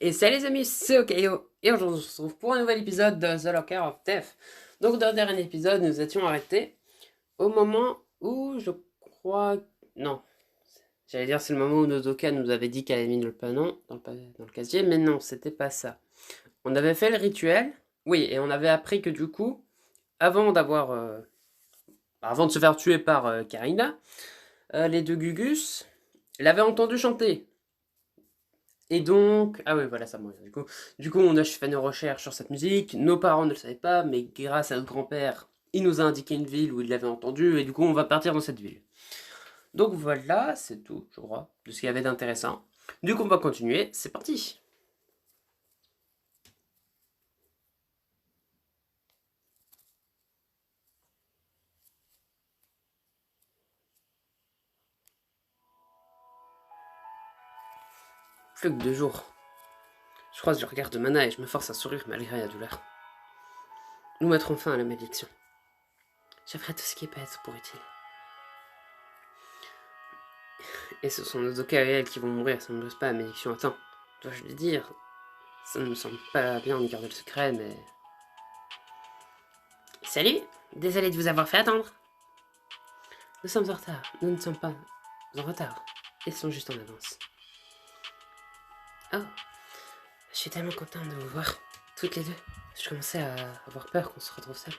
Et salut les amis, c'est Okayo, et aujourd'hui on se retrouve pour un nouvel épisode de The Locker of Death. Donc dans le dernier épisode, nous étions arrêtés au moment où je crois... Non, j'allais dire c'est le moment où Nozoka nous avait dit qu'elle avait mis le panneau dans le casier, mais non, c'était pas ça. On avait fait le rituel, oui, et on avait appris que du coup, avant d'avoir... avant de se faire tuer par Karina, les deux Gugus l'avaient entendu chanter. Et donc, ah oui, voilà, ça me revient. Du coup, on a fait nos recherches sur cette musique. Nos parents ne le savaient pas, mais grâce à notre grand-père, il nous a indiqué une ville où il l'avait entendu, et du coup, on va partir dans cette ville. Donc voilà, c'est tout, je crois, de ce qu'il y avait d'intéressant. Du coup, on va continuer. C'est parti. Plus que 2 jours. Je croise le regard de Mana et je me force à sourire malgré la douleur. Nous mettrons fin à la malédiction. Je ferai tout ce qui peut être pour utile. Et ce sont nos Oka et elle qui vont mourir, ça ne brise pas la malédiction. Attends, dois-je le dire? Ça ne me semble pas bien de garder le secret, mais... Salut, désolé de vous avoir fait attendre. Nous sommes en retard. Nous ne sommes pas en retard. Ils sont juste en avance. Oh, je suis tellement contente de vous voir, toutes les deux. Je commençais à avoir peur qu'on se retrouve seuls.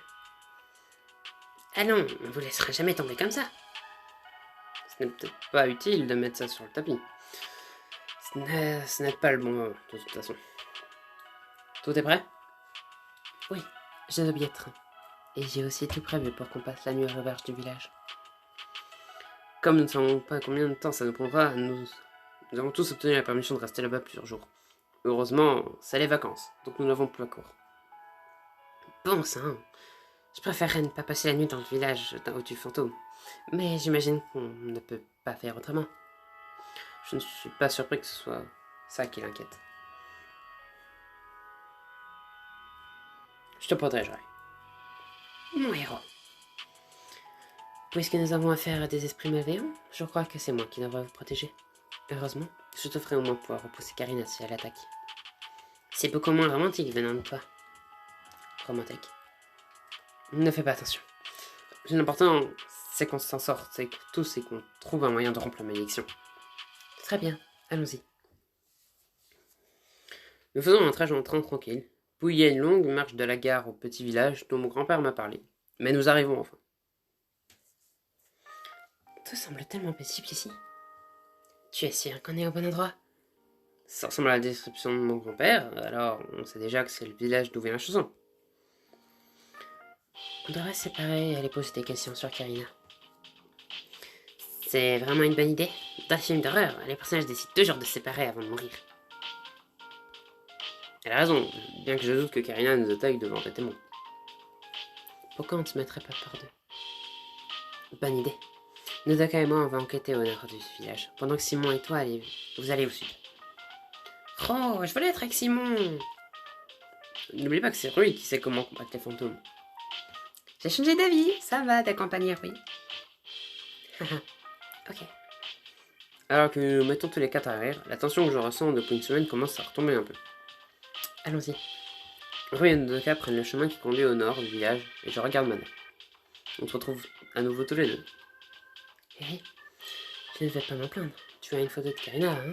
Ah non, on vous laissera jamais tomber comme ça. Ce n'est peut-être pas utile de mettre ça sur le tapis. Ce n'est pas le bon moment, de toute façon. Tout est prêt? Oui, je dois bien être. Et j'ai aussi tout prévu pour qu'on passe la nuit aux auberges du village. Comme nous ne savons pas combien de temps ça nous prendra, nous avons tous obtenu la permission de rester là-bas plusieurs jours. Heureusement, c'est les vacances, donc nous n'avons plus à court. Bon sang, je préférerais ne pas passer la nuit dans le village au-dessus du fantôme. Mais j'imagine qu'on ne peut pas faire autrement. Je ne suis pas surpris que ce soit ça qui l'inquiète. Je te protégerai. Mon héros. Puisque nous avons affaire à des esprits malveillants, je crois que c'est moi qui devrais vous protéger. Heureusement, je te ferai au moins pouvoir repousser Karina si elle attaque. C'est beaucoup moins romantique venant de toi. Romantique. Ne fais pas attention. L'important, c'est qu'on s'en sorte, c'est que tous et qu'on trouve un moyen de rompre la malédiction. Très bien, allons-y. Nous faisons un trajet en train tranquille, puis il y a une longue marche de la gare au petit village dont mon grand-père m'a parlé. Mais nous arrivons enfin. Tout semble tellement paisible ici. Tu es sûr qu'on est au bon endroit? Ça ressemble à la description de mon grand-père, alors on sait déjà que c'est le village d'où vient la chanson. On devrait se séparer et aller poser des questions sur Karina. C'est vraiment une bonne idée. Dans les films d'horreur, les personnages décident toujours de se séparer avant de mourir. Elle a raison, bien que je doute que Karina nous attaque devant des témoins. Pourquoi on ne se mettrait pas par deux? Bonne idée. Nodaka et moi, on va enquêter au nord du village, pendant que Simon et toi, vous allez au sud. Oh, je voulais être avec Simon. N'oublie pas que c'est Rui qui sait comment combattre les fantômes. J'ai changé d'avis, ça va d'accompagner Rui. Ok. Alors que nous nous mettons tous les quatre à rire, la tension que je ressens depuis une semaine commence à retomber un peu. Allons-y. Rui et Nodoka prennent le chemin qui conduit au nord du village, et je regarde Mana. On se retrouve à nouveau tous les deux. Hé, je ne vais pas m'en plaindre. Tu as une photo de Karina, hein?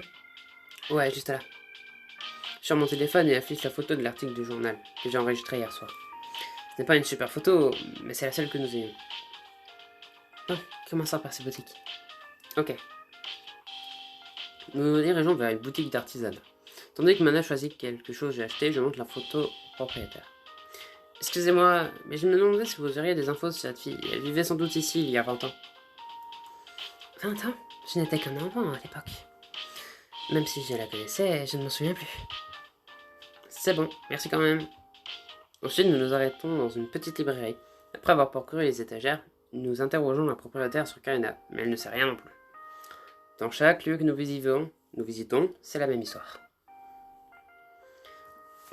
Ouais, juste là. Je sur mon téléphone et affiche la photo de l'article du journal que j'ai enregistré hier soir. Ce n'est pas une super photo, mais c'est la seule que nous ayons. Bon, commençons par ces boutiques. Ok. Nous nous dirigeons vers une boutique d'artisanat. Tandis que Mana choisit quelque chose que j'ai acheté, je montre la photo au propriétaire. Excusez-moi, mais je me demandais si vous auriez des infos sur cette fille. Elle vivait sans doute ici il y a 20 ans. 20 ans? Je n'étais qu'un enfant à l'époque. Même si je la connaissais, je ne m'en souviens plus. C'est bon, merci quand même. Ensuite, nous nous arrêtons dans une petite librairie. Après avoir parcouru les étagères, nous interrogeons la propriétaire sur Karina, mais elle ne sait rien non plus. Dans chaque lieu que nous visitons, c'est la même histoire.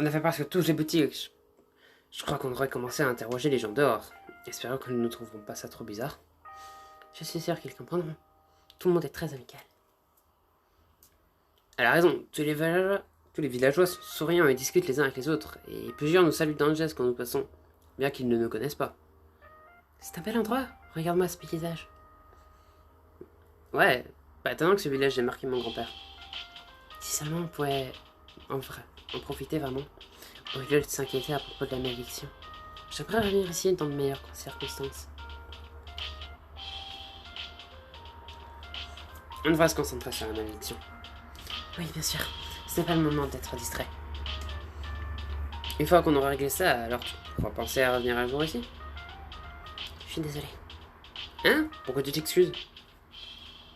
On a fait presque toutes les boutiques. Je crois qu'on devrait commencer à interroger les gens dehors. Espérons que nous ne trouverons pas ça trop bizarre. Je suis sûr qu'ils comprendront. Tout le monde est très amical. Elle a raison, Tous les villageois sont souriants et discutent les uns avec les autres, et plusieurs nous saluent d'un geste quand nous passons, bien qu'ils ne nous connaissent pas. C'est un bel endroit, regarde-moi ce paysage. Ouais, pas étonnant que ce village ait marqué mon grand-père. Si seulement on pouvait en profiter vraiment, au lieu de s'inquiéter à propos de la malédiction. J'aimerais revenir ici dans de meilleures circonstances. On devrait se concentrer sur la malédiction. Oui, bien sûr. Ce n'est pas le moment d'être distrait. Une fois qu'on aura réglé ça, alors tu pourras penser à revenir un jour ici. Je suis désolée. Hein? Pourquoi tu t'excuses?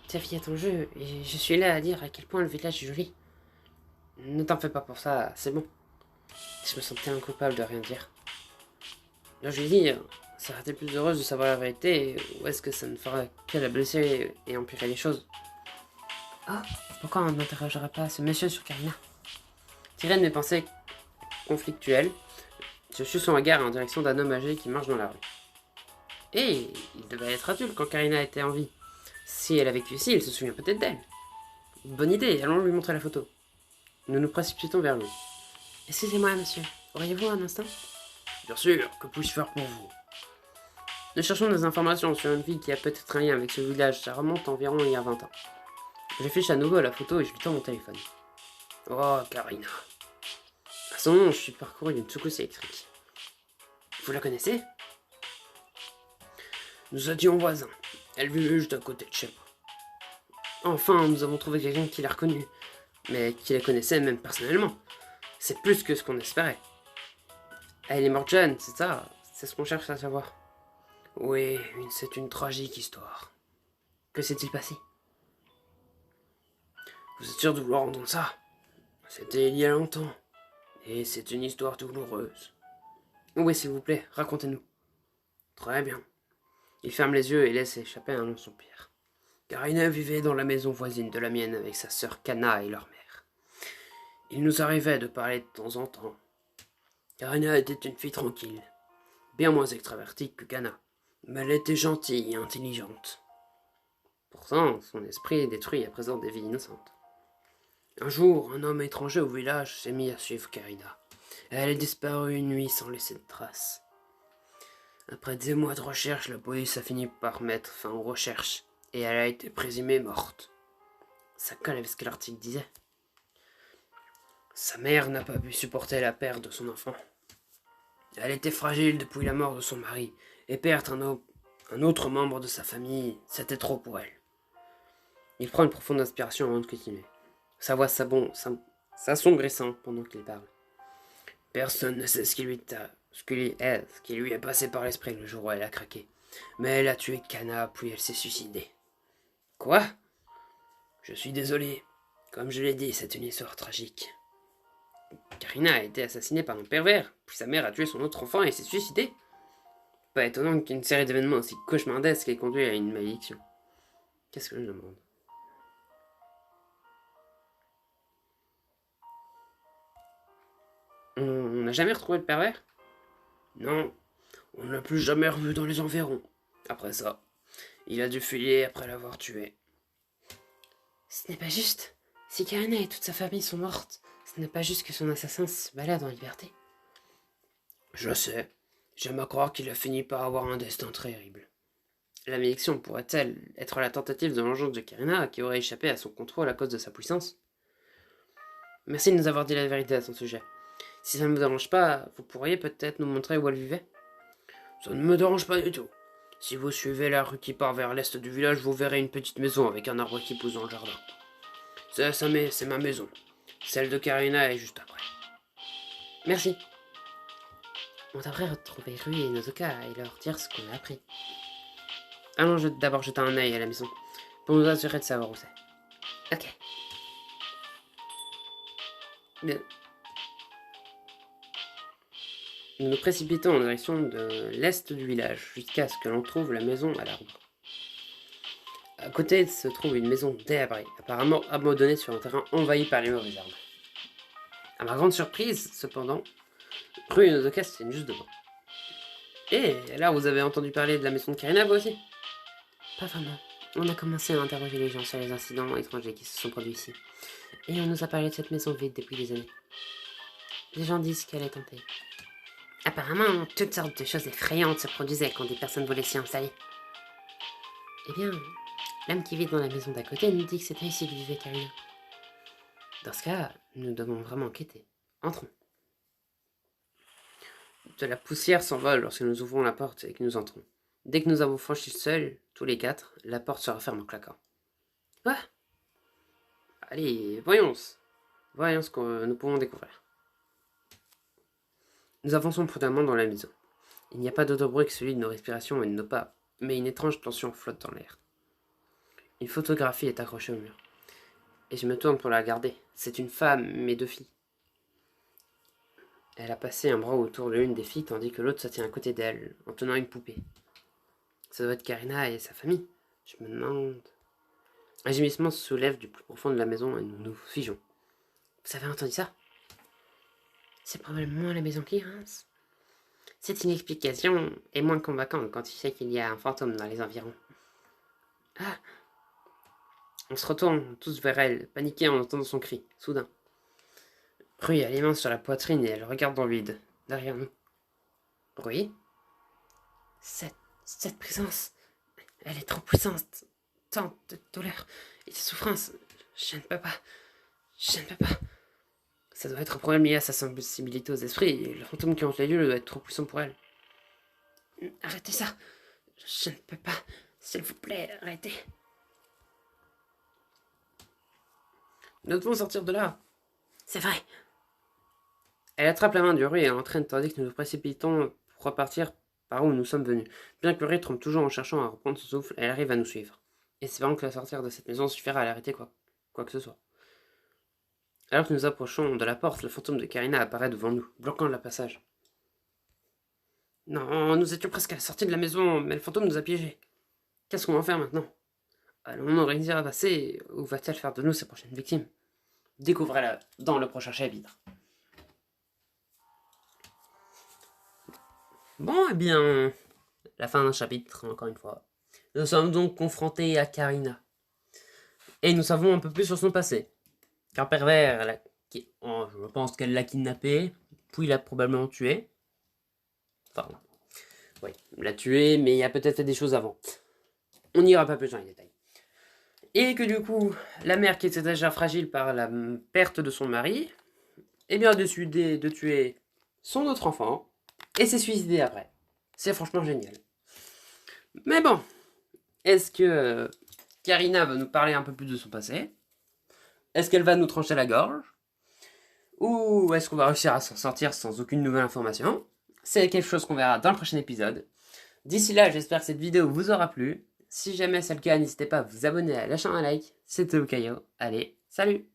Ta fille est en jeu, et je suis là à dire à quel point le village est joli. Ne t'en fais pas pour ça, c'est bon. Je me sens tellement coupable de rien dire. Là, je lui dis, serait-elle plus heureuse de savoir la vérité, ou est-ce que ça ne fera que la blesser et empirer les choses? Oh, pourquoi on n'interrogerait pas ce monsieur sur Karina? Tiré de mes pensées conflictuelles, je suis son regard en direction d'un homme âgé qui marche dans la rue. Et il devait être adulte quand Karina était en vie. Si elle a vécu ici, il se souvient peut-être d'elle. Bonne idée, allons lui montrer la photo. Nous nous précipitons vers lui. Excusez-moi, monsieur, auriez-vous un instant? Bien sûr, que puis-je faire pour vous? Nous cherchons des informations sur une fille qui a peut-être un lien avec ce village, ça remonte environ il y a 20 ans. Je fiche à nouveau la photo et je lui tends mon téléphone. Oh, Karina. À son nom, je suis parcouru d'une secousse électrique. Vous la connaissez? Nous étions voisins. Elle vivait juste à côté de chez moi. Enfin, nous avons trouvé quelqu'un qui l'a reconnue, mais qui la connaissait même personnellement. C'est plus que ce qu'on espérait. Elle est morte jeune, c'est ça? C'est ce qu'on cherche à savoir. Oui, c'est une tragique histoire. Que s'est-il passé? Vous êtes sûr de vouloir entendre ça? C'était il y a longtemps. Et c'est une histoire douloureuse. Oui, s'il vous plaît, racontez-nous. Très bien. Il ferme les yeux et laisse échapper un long soupir. Karina vivait dans la maison voisine de la mienne avec sa sœur Kana et leur mère. Il nous arrivait de parler de temps en temps. Karina était une fille tranquille, bien moins extravertie que Kana, mais elle était gentille et intelligente. Pourtant, son esprit détruit à présent des vies innocentes. Un jour, un homme étranger au village s'est mis à suivre Karina. Elle est disparue une nuit sans laisser de traces. Après des mois de recherche, la police a fini par mettre fin aux recherches, et elle a été présumée morte. Ça colle avec ce que l'article disait. Sa mère n'a pas pu supporter la perte de son enfant. Elle était fragile depuis la mort de son mari, et perdre un autre membre de sa famille, c'était trop pour elle. Il prend une profonde inspiration avant de continuer. Sa voix s'assombrissant pendant qu'il parle. Personne ne sait ce qui lui est passé par l'esprit le jour où elle a craqué. Mais elle a tué Kana, puis elle s'est suicidée. Quoi? Je suis désolé. Comme je l'ai dit, c'est une histoire tragique. Karina a été assassinée par un pervers, puis sa mère a tué son autre enfant et s'est suicidée. Pas étonnant qu'une série d'événements aussi cauchemardesques ait conduit à une malédiction. Qu'est-ce que je demande? On n'a jamais retrouvé le pervers? Non, on ne l'a plus jamais revu dans les environs. Après ça, il a dû fuir après l'avoir tué. Ce n'est pas juste. Si Karina et toute sa famille sont mortes, ce n'est pas juste que son assassin se balade en liberté. Je sais. J'aime à croire qu'il a fini par avoir un destin terrible. La malédiction pourrait-elle être la tentative de vengeance de Karina qui aurait échappé à son contrôle à cause de sa puissance? Merci de nous avoir dit la vérité à son sujet. Si ça ne vous dérange pas, vous pourriez peut-être nous montrer où elle vivait? Ça ne me dérange pas du tout. Si vous suivez la rue qui part vers l'est du village, vous verrez une petite maison avec un arbre qui pousse dans le jardin. C'est ma maison. Celle de Karina est juste après. Merci. On devrait retrouver Rui et Nozoka et leur dire ce qu'on a appris. Allons d'abord jeter un œil à la maison, pour nous assurer de savoir où c'est. Ok. Bien. Nous nous précipitons en direction de l'est du village, jusqu'à ce que l'on trouve la maison à l'arbre. À côté se trouve une maison délabrée, apparemment abandonnée sur un terrain envahi par les mauvais arbres. À ma grande surprise, cependant, Rui et Nozoka se tiennent juste devant. Et là, vous avez entendu parler de la maison de Karina, vous aussi? Pas vraiment. On a commencé à interroger les gens sur les incidents étrangers qui se sont produits ici. Et on nous a parlé de cette maison vide depuis des années. Les gens disent qu'elle est hantée. Apparemment, toutes sortes de choses effrayantes se produisaient quand des personnes voulaient s'y installer. Eh bien, l'âme qui vit dans la maison d'à côté nous dit que c'était ici que vivait Karina. Dans ce cas, nous devons vraiment enquêter. Entrons. De la poussière s'envole lorsque nous ouvrons la porte et que nous entrons. Dès que nous avons franchi seuls, tous les quatre, la porte se referme en claquant. Ah! Allez, voyons ce que nous pouvons découvrir. Nous avançons prudemment dans la maison. Il n'y a pas d'autre bruit que celui de nos respirations et de nos pas, mais une étrange tension flotte dans l'air. Une photographie est accrochée au mur. Et je me tourne pour la regarder. C'est une femme, mes 2 filles. Elle a passé un bras autour de l'une des filles, tandis que l'autre se tient à côté d'elle, en tenant une poupée. Ça doit être Karina et sa famille. Je me demande... Un gémissement se soulève du plus profond de la maison et nous nous figeons. Vous avez entendu ça? C'est probablement la maison qui grince. C'est une explication est moins convaincante quand tu sais qu'il y a un fantôme dans les environs. Ah! On se retourne tous vers elle, paniqués en entendant son cri, soudain. Rui a les mains sur la poitrine et elle regarde dans le vide, derrière nous. Rui? Cette présence, elle est trop puissante. Tant de douleur et de souffrance. Je ne peux pas. Ça doit être un problème lié à sa sensibilité aux esprits. Le fantôme qui hante les lieux doit être trop puissant pour elle. Arrêtez ça. Je ne peux pas. S'il vous plaît, arrêtez. Nous devons sortir de là. C'est vrai. Elle attrape la main du Rui et l'entraîne tandis que nous nous précipitons pour repartir par où nous sommes venus. Bien que le Rui tremble toujours en cherchant à reprendre son souffle, elle arrive à nous suivre. Espérons que la sortir de cette maison suffira à l'arrêter quoi que ce soit. Alors que nous approchons de la porte, le fantôme de Karina apparaît devant nous, bloquant le passage. Non, nous étions presque à la sortie de la maison, mais le fantôme nous a piégés. Qu'est-ce qu'on va faire maintenant? Allons-nous réussir à passer, ou va-t-elle faire de nous ses prochaines victimes? Découvrez-la dans le prochain chapitre. Bon, eh bien, la fin d'un chapitre, encore une fois. Nous sommes donc confrontés à Karina. Et nous savons un peu plus sur son passé. Qu'un pervers, je pense qu'elle l'a kidnappé, puis l'a probablement tué. Enfin, oui, l'a tué, mais il y a peut-être des choses avant. On n'ira pas plus dans les détails. Et que du coup, la mère qui était déjà fragile par la perte de son mari, eh bien, a décidé de tuer son autre enfant, et s'est suicidée après. C'est franchement génial. Mais bon, est-ce que Karina va nous parler un peu plus de son passé? Est-ce qu'elle va nous trancher la gorge? Ou est-ce qu'on va réussir à s'en sortir sans aucune nouvelle information? C'est quelque chose qu'on verra dans le prochain épisode. D'ici là, j'espère que cette vidéo vous aura plu. Si jamais c'est le cas, n'hésitez pas à vous abonner, à lâcher un like. C'était Okayo. Allez, salut!